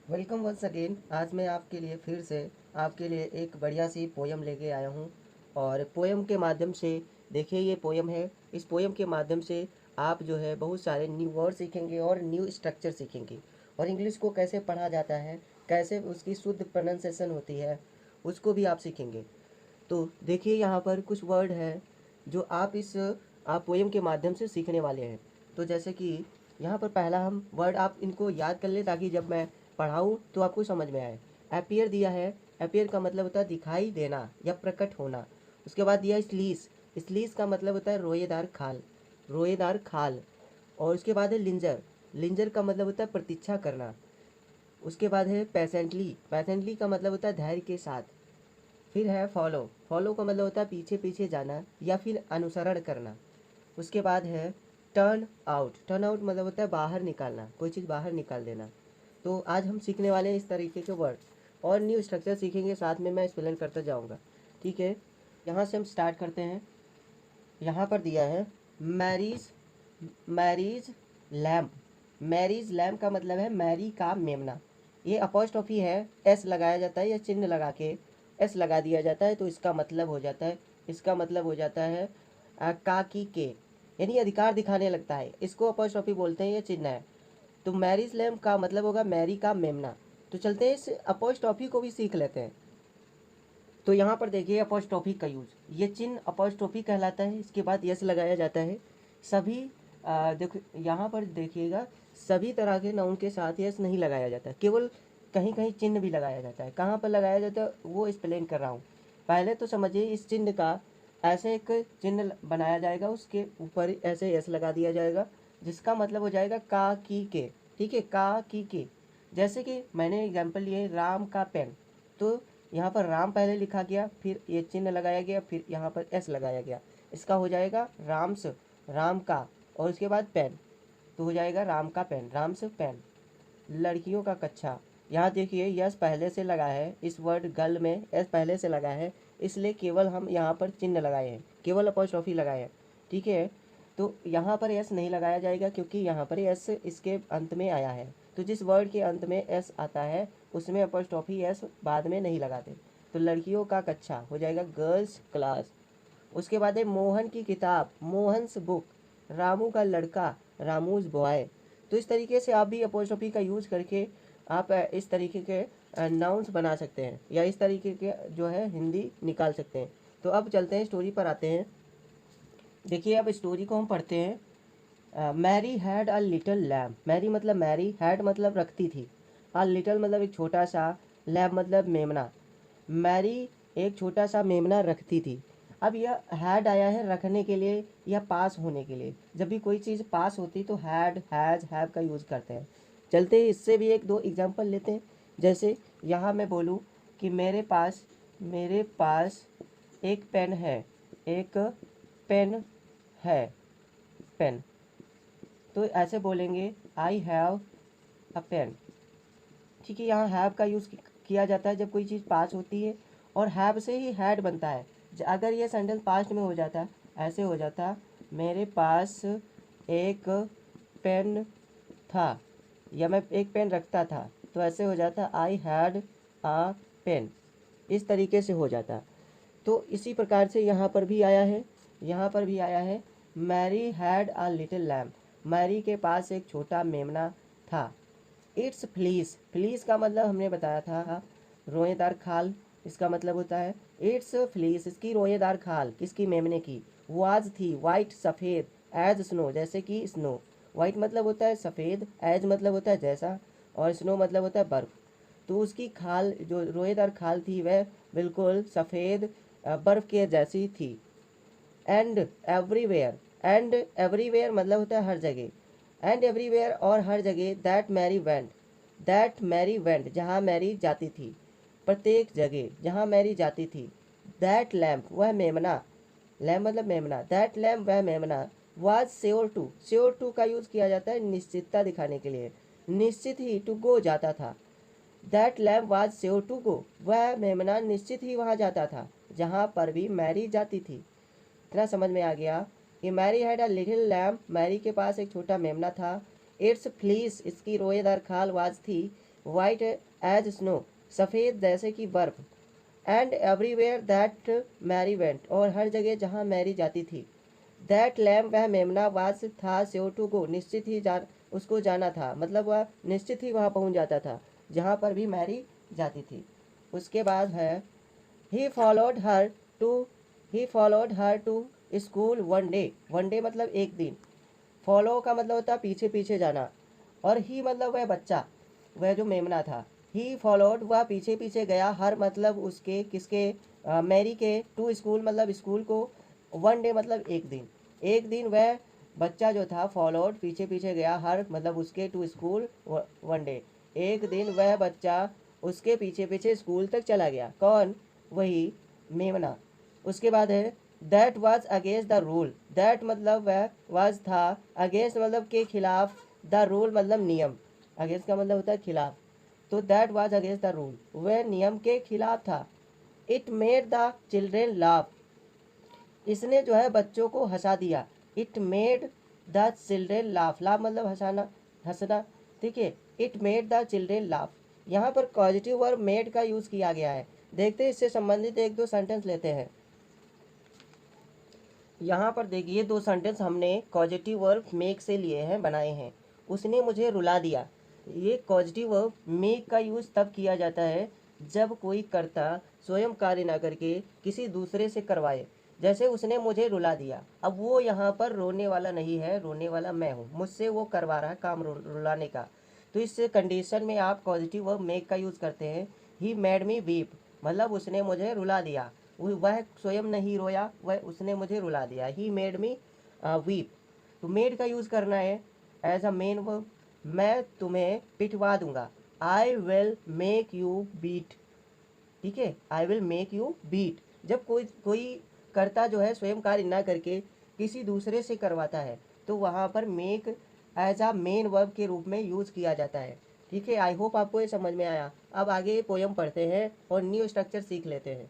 Welcome once again. आज मैं आपके लिए फिर से आपके लिए एक बढ़िया सी पोयम लेके आया हूँ। और पोयम के माध्यम से देखिए, ये पोयम है। इस पोयम के माध्यम से आप जो है बहुत सारे न्यू वर्ड सीखेंगे और न्यू स्ट्रक्चर सीखेंगे। और इंग्लिश को कैसे पढ़ा जाता है, कैसे उसकी शुद्ध प्रोनाउंसिएशन होती है, उसको भी आप सीखेंगे। तो देखिए, यहाँ पर कुछ वर्ड है जो आप पोयम के माध्यम से सीखने वाले हैं। तो जैसे कि यहाँ पर पहला हम वर्ड आप इनको याद कर लें, ताकि जब मैं पढ़ाऊँ तो आपको समझ में आए। अपीयर दिया है। अपीयर का मतलब होता है दिखाई देना या प्रकट होना। उसके बाद दिया स्लीस। स्लीस का मतलब होता है रोएदार खाल, रोएदार खाल। और उसके बाद है लिंजर। लिंजर का मतलब होता है प्रतीक्षा करना। उसके बाद है पैसेंटली। पैसेंटली का मतलब होता है धैर्य के साथ। फिर है फॉलो। फॉलो का मतलब होता है पीछे पीछे जाना या फिर अनुसरण करना। उसके बाद है टर्न आउट। टर्न आउट मतलब होता है बाहर निकालना, कोई चीज़ बाहर निकाल देना। तो आज हम सीखने वाले हैं इस तरीके के वर्ड और न्यू स्ट्रक्चर सीखेंगे, साथ में मैं एक्सप्लेन करता जाऊंगा। ठीक है, यहाँ से हम स्टार्ट करते हैं। यहाँ पर दिया है Mary's. Mary's lamp. Mary's lamp का मतलब है मैरी का मेमना। ये अपोस्ट्रोफी है, एस लगाया जाता है या चिन्ह लगा के एस लगा दिया जाता है, तो इसका मतलब हो जाता है, इसका मतलब हो जाता है का की के, यानी अधिकार दिखाने लगता है। इसको अपोस्ट्रोफी बोलते हैं, ये चिन्ह है। तो मैरिज लैम्प का मतलब होगा मैरी का मेमना। तो चलते हैं, इस अपोस्ट्रोफी को भी सीख लेते हैं। तो यहाँ पर देखिए अपोस्ट्रोफी का यूज, ये चिन्ह अपोस्ट्रोफी कहलाता है। इसके बाद यस लगाया जाता है। सभी देखो यहाँ पर देखिएगा, सभी तरह के नाउन के साथ यस नहीं लगाया जाता, केवल कहीं कहीं चिन्ह भी लगाया जाता है। कहाँ पर लगाया जाता है वो एक्सप्लेन कर रहा हूँ। पहले तो समझिए, इस चिन्ह का ऐसे एक चिन्ह बनाया जाएगा, उसके ऊपर ऐसे यस लगा दिया जाएगा, जिसका मतलब हो जाएगा का की के। ठीक है, का की के। जैसे कि मैंने एग्जाम्पल लिए राम का पेन, तो यहाँ पर राम पहले लिखा गया, फिर ये चिन्ह लगाया गया, फिर यहाँ पर एस लगाया गया। इसका हो जाएगा राम्स, राम का, और उसके बाद पेन, तो हो जाएगा राम का पेन, राम्स पेन। लड़कियों का कच्छा, यहाँ देखिए यस पहले से लगा है, इस वर्ड गर्ल में एस पहले से लगा है, इसलिए केवल हम यहाँ पर चिन्ह लगाए हैं, केवल अपॉस्ट्रोफी लगाए हैं। ठीक है, तो यहाँ पर एस नहीं लगाया जाएगा, क्योंकि यहाँ पर एस इसके अंत में आया है। तो जिस वर्ड के अंत में एस आता है उसमें अपॉस्ट्रोफी एस बाद में नहीं लगाते। तो लड़कियों का कक्षा हो जाएगा गर्ल्स क्लास। उसके बाद है मोहन की किताब, मोहन्स बुक। रामू का लड़का, रामूज बॉय। तो इस तरीके से आप भी अपोस्ट्रोफी का यूज़ करके आप इस तरीके के नाउन्स बना सकते हैं, या इस तरीके के जो है हिंदी निकाल सकते हैं। तो अब चलते हैं, स्टोरी पर आते हैं। देखिए, अब स्टोरी को हम पढ़ते हैं। Mary had a little lamp. Mary मतलब मैरी, हैड मतलब रखती थी, अ लिटिल मतलब एक छोटा सा, लैम्प मतलब मेमना। मैरी एक छोटा सा मेमना रखती थी। अब यह हैड आया है रखने के लिए या पास होने के लिए। जब भी कोई चीज़ पास होती तो हैड, हैज़, हैव का यूज़ करते हैं। चलते हैं, इससे भी एक दो एग्जांपल लेते हैं। जैसे यहाँ मैं बोलूँ कि मेरे पास एक पेन है, एक पेन है, पेन। तो ऐसे बोलेंगे आई हैव अ पेन। ठीक है, यहाँ हैव का यूज़ किया जाता है जब कोई चीज़ पास होती है, और हैव से ही हैड बनता है। अगर ये सेंटेंस पास्ट में हो जाता, ऐसे हो जाता मेरे पास एक पेन था, या मैं एक पेन रखता था, तो ऐसे हो जाता आई हैड अ पेन। इस तरीके से हो जाता। तो इसी प्रकार से यहाँ पर भी आया है, यहाँ पर भी आया है Mary had a little lamp. Mary के पास एक छोटा मेमना था। It's fleece. फ्लीस का मतलब हमने बताया था रोएदार खाल, इसका मतलब होता है इट्स फ्लीस, इसकी रोएदार खाल, किसकी, मेमने की। वाज थी, वाइट सफ़ेद, एज स्नो जैसे कि स्नो। वाइट मतलब होता है सफ़ेद, एज मतलब होता है जैसा, और स्नो मतलब होता है बर्फ़। तो उसकी खाल, जो रोएदार खाल थी, वह बिल्कुल सफ़ेद बर्फ़ के जैसी थी। एंड एवरीवेयर, एंड एवरीवेयर मतलब होता है हर जगह। एंड एवरीवेयर और हर जगह, that Mary went, that Mary went जहाँ मैरी जाती थी, प्रत्येक जगह जहाँ मैरी जाती थी। दैट लैम्प वह मेमना, लैम्प मतलब मेमना, दैट लैम्प वह मेमना। Was sure to, sure to का यूज़ किया जाता है निश्चितता दिखाने के लिए, निश्चित ही टू गो जाता था। That lamp was sure to go, वह मेमना निश्चित ही वहाँ जाता था जहाँ पर भी मैरी जाती थी। इतना समझ में आ गया कि Mary had a little lamp, Mary के पास एक छोटा मेमना था। इट्स फ्लीस, इसकी रोएदार खाल, वाज थी, वाइट एज स्नो, सफ़ेद जैसे कि बर्फ। And everywhere that Mary went, और हर जगह जहाँ मैरी जाती थी। दैट लैम, वह मेमना वाज था, श्योर टू गो, निश्चित ही उसको जाना था, मतलब वह निश्चित ही वहाँ पहुँच जाता था जहाँ पर भी मैरी जाती थी। उसके बाद है he followed her to he followed her to school one day. One day मतलब एक दिन। फॉलो का मतलब होता है पीछे पीछे जाना, और ही मतलब वह बच्चा, वह जो मेमना था। ही फॉलोड, वह पीछे पीछे गया, हर मतलब उसके किसके, मैरी के, टू स्कूल मतलब स्कूल को, वन डे मतलब एक दिन। एक दिन वह बच्चा जो था फॉलोड पीछे पीछे गया, हर मतलब उसके, टू स्कूल वन डे। एक दिन वह बच्चा उसके पीछे पीछे स्कूल तक चला गया। कौन? वही मेमना। उसके बाद है that was against the rule. That मतलब वह, वाज था, अगेंस्ट मतलब के खिलाफ, द रूल मतलब नियम। अगेंस्ट का मतलब होता है खिलाफ, तो that was against the rule, वह नियम के खिलाफ था। It made the children laugh, इसने जो है बच्चों को हंसा दिया। It made the children laugh, laugh मतलब हंसाना, हंसना, ठीक है। It made the children laugh, यहाँ पर पॉजिटिव वर्ब मेड का यूज़ किया गया है। देखते हैं इससे संबंधित एक दो सेंटेंस लेते हैं। यहाँ पर देखिए दो सेंटेंस हमने पॉजिटिव वर्ब मेक से लिए हैं, बनाए हैं। उसने मुझे रुला दिया, ये पॉजिटिव वर्ब मेक का यूज़ तब किया जाता है जब कोई कर्ता स्वयं कार्य ना करके किसी दूसरे से करवाए। जैसे उसने मुझे रुला दिया, अब वो यहाँ पर रोने वाला नहीं है, रोने वाला मैं हूँ, मुझसे वो करवा रहा है काम रुलाने का। तो इस कंडीशन में आप पॉजिटिव वर्ब मेक का यूज़ करते हैं। ही मेड मी वीप, मतलब उसने मुझे रुला दिया, वह स्वयं नहीं रोया, वह उसने मुझे रुला दिया। He made me weep. तो मेड का यूज़ करना है एज अ मेन वर्ब। मैं तुम्हें पिटवा दूंगा, I will make you beat, ठीक है, I will make you beat. जब कोई कोई कर्ता जो है स्वयं कार्य ना करके किसी दूसरे से करवाता है, तो वहाँ पर make as a main verb के रूप में यूज़ किया जाता है, ठीक है। आई होप आपको ये समझ में आया। अब आगे पोयम पढ़ते हैं और न्यू स्ट्रक्चर सीख लेते हैं।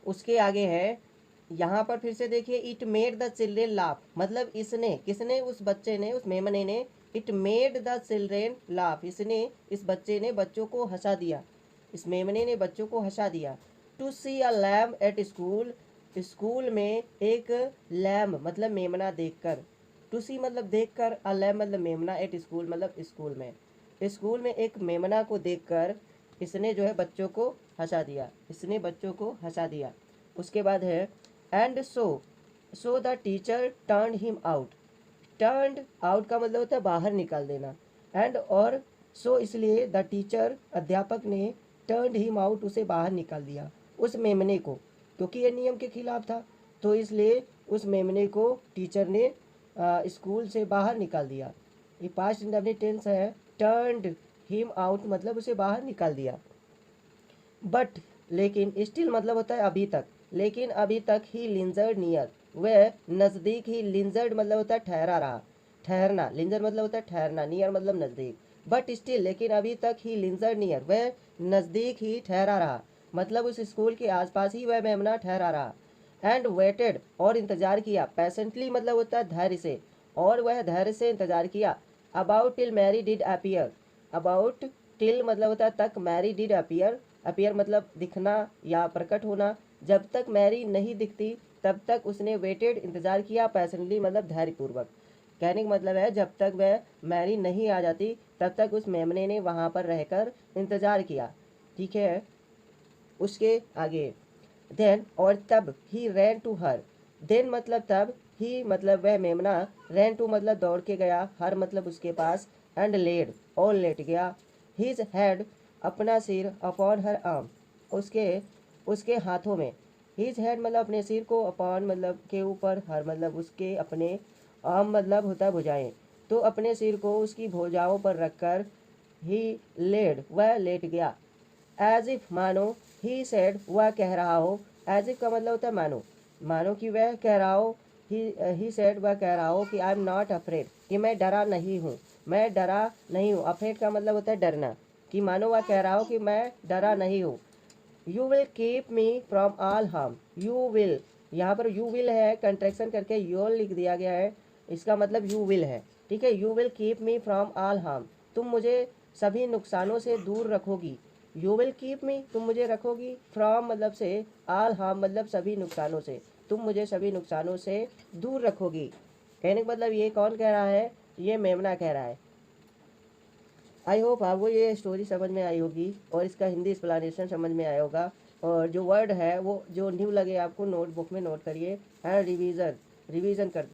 उसके आगे है, यहाँ पर फिर से देखिए, it made the children laugh, मतलब इसने, किसने, उस बच्चे ने, उस मेमने ने। It made the children laugh, इसने, इस बच्चे ने बच्चों को हंसा दिया, इस मेमने ने बच्चों को हंसा दिया। To see a lamb at school, school में एक लैम मतलब मेमना देखकर। टू सी मतलब देखकर, अ लैम मतलब मेमना, एट स्कूल मतलब स्कूल में। स्कूल में एक मेमना को देखकर इसने जो है बच्चों को हंसा दिया, इसने बच्चों को हंसा दिया। उसके बाद है and so the teacher turned him out. Turned out का मतलब होता है बाहर निकाल देना। एंड और सो इसलिए द टीचर अध्यापक ने टर्न्ड हिम आउट, उसे बाहर निकाल दिया, उस मेमने को, क्योंकि ये नियम के खिलाफ था, तो इसलिए उस मेमने को टीचर ने स्कूल से बाहर निकाल दिया। ये पास्ट इंडेफिनिट टेंस है। टर्न्ड हिम आउट मतलब उसे बाहर निकाल दिया। बट लेकिन, स्टिल मतलब होता है अभी तक, लेकिन अभी तक ही लिंजर्ड नियर, वह नज़दीक ही, लिंजर्ड मतलब होता है ठहरा रहा, ठहरना, लिंजर मतलब होता है ठहरना, नियर मतलब नज़दीक। बट स्टिल लेकिन अभी तक ही, लिंजर्ड नियर वह नज़दीक ही ठहरा रहा, मतलब उस स्कूल के आसपास ही वह मेमना ठहरा रहा। एंड वेटेड और इंतज़ार किया, पैसेंटली मतलब होता है धैर्य से, और वह धैर्य से इंतज़ार किया। About till Mary did appear, about till मतलब होता है तक, मैरी डिड अपीयर, अपीयर मतलब दिखना या प्रकट होना। जब तक मैरी नहीं दिखती तब तक उसने वेटेड इंतज़ार किया, पैसेंटली मतलब धैर्यपूर्वक। कहने का मतलब है जब तक वह मैरी नहीं आ जाती तब तक उस मेमने ने वहाँ पर रहकर इंतज़ार किया, ठीक है। उसके आगे देन और तब, ही रैन टू हर, देन मतलब तब, ही मतलब वह मेमना, रैन टू मतलब दौड़ के गया, हर मतलब उसके पास, एंड लेड और लेट गया, हिज हेड अपना सिर, अपॉन हर आर्म उसके उसके हाथों में। हिज हेड मतलब अपने सिर को, अपॉन मतलब के ऊपर, हर मतलब उसके अपने, आर्म मतलब होता है भुजाएं, तो अपने सिर को उसकी भुजाओं पर रखकर ही लेड वह लेट गया। एज इफ मानो, ही सेड वह कह रहा हो, एज इफ का मतलब होता है मानो, मानो कि वह कह रहा हो, ही सेड वह कह रहा हो कि आई एम नॉट अफ्रेड, कि मैं डरा नहीं हूँ, मैं डरा नहीं हूँ। अफ्रेड का मतलब होता है डरना, कि मानो वह कह रहा हो कि मैं डरा नहीं हूँ। You will keep me from all harm, you will, यहाँ पर यू विल है, कंट्रैक्शन करके योल लिख दिया गया है, इसका मतलब यू विल है, ठीक है। You will keep me from all harm, तुम मुझे सभी नुकसानों से दूर रखोगी। यू विल कीप मी, तुम मुझे रखोगी। फ्रॉम मतलब से, ऑल हार्म मतलब सभी नुकसानों से, तुम मुझे सभी नुकसानों से दूर रखोगी। कहने का मतलब ये कौन कह रहा है, ये मेमना कह रहा है। आई होप आपको ये स्टोरी समझ में आई होगी और इसका हिंदी एक्सप्लेनेशन समझ में आया होगा। और जो वर्ड है वो जो न्यू लगे आपको नोटबुक में नोट करिए, एंड रिवीजन रिवीजन कर